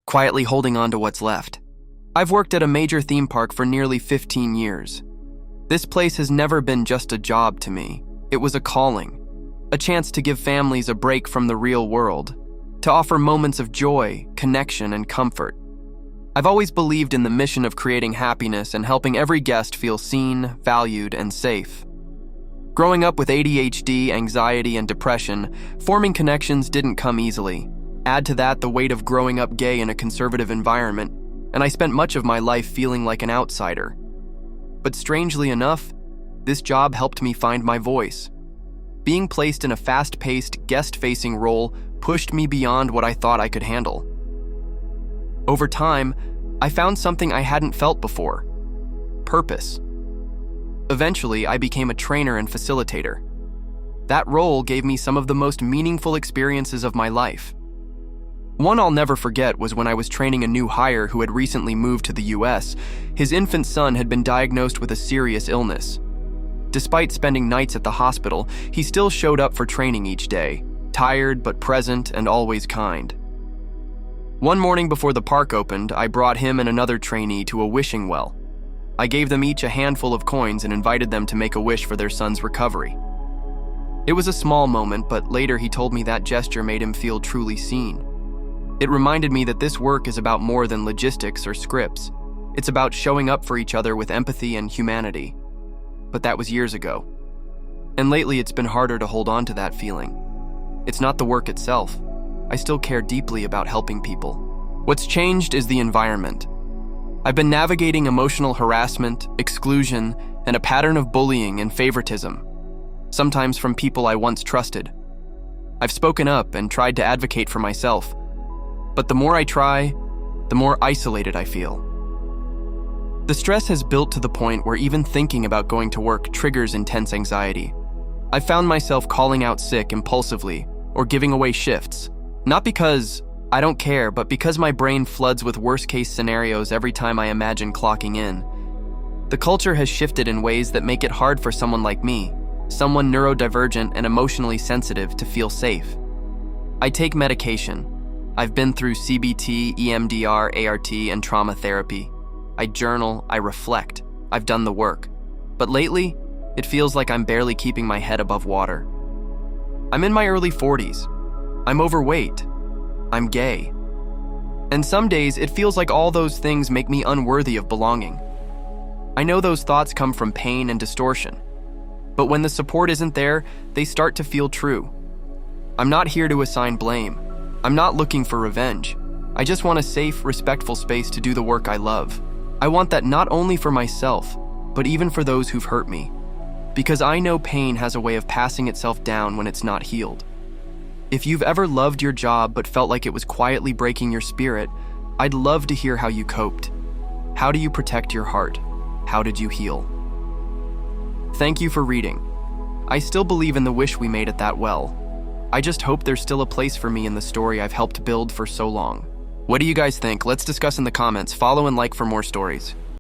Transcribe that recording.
quietly holding on to what's left. I've worked at a major theme park for nearly 15 years. This place has never been just a job to me. It was a calling, a chance to give families a break from the real world, to offer moments of joy, connection, and comfort. I've always believed in the mission of creating happiness and helping every guest feel seen, valued, and safe. Growing up with ADHD, anxiety, and depression, forming connections didn't come easily. Add to that the weight of growing up gay in a conservative environment, and I spent much of my life feeling like an outsider. But strangely enough, this job helped me find my voice. Being placed in a fast-paced, guest-facing role pushed me beyond what I thought I could handle. Over time, I found something I hadn't felt before: purpose. Eventually, I became a trainer and facilitator. That role gave me some of the most meaningful experiences of my life. One I'll never forget was when I was training a new hire who had recently moved to the US. His infant son had been diagnosed with a serious illness. Despite spending nights at the hospital, he still showed up for training each day, tired but present and always kind. One morning before the park opened, I brought him and another trainee to a wishing well. I gave them each a handful of coins and invited them to make a wish for their son's recovery. It was a small moment, but later he told me that gesture made him feel truly seen. It reminded me that this work is about more than logistics or scripts. It's about showing up for each other with empathy and humanity. But that was years ago. And lately it's been harder to hold on to that feeling. It's not the work itself. I still care deeply about helping people. What's changed is the environment. I've been navigating emotional harassment, exclusion, and a pattern of bullying and favoritism, sometimes from people I once trusted. I've spoken up and tried to advocate for myself, but the more I try, the more isolated I feel. The stress has built to the point where even thinking about going to work triggers intense anxiety. I've found myself calling out sick impulsively or giving away shifts, not because I don't care, but because my brain floods with worst-case scenarios every time I imagine clocking in. The culture has shifted in ways that make it hard for someone like me, someone neurodivergent and emotionally sensitive, to feel safe. I take medication. I've been through CBT, EMDR, ART, and trauma therapy. I journal, I reflect. I've done the work. But lately, it feels like I'm barely keeping my head above water. I'm in my early 40s. I'm overweight. I'm gay. And some days, it feels like all those things make me unworthy of belonging. I know those thoughts come from pain and distortion. But when the support isn't there, they start to feel true. I'm not here to assign blame. I'm not looking for revenge. I just want a safe, respectful space to do the work I love. I want that not only for myself, but even for those who've hurt me. Because I know pain has a way of passing itself down when it's not healed. If you've ever loved your job but felt like it was quietly breaking your spirit, I'd love to hear how you coped. How do you protect your heart? How did you heal? Thank you for reading. I still believe in the wish we made at that well. I just hope there's still a place for me in the story I've helped build for so long. What do you guys think? Let's discuss in the comments. Follow and like for more stories.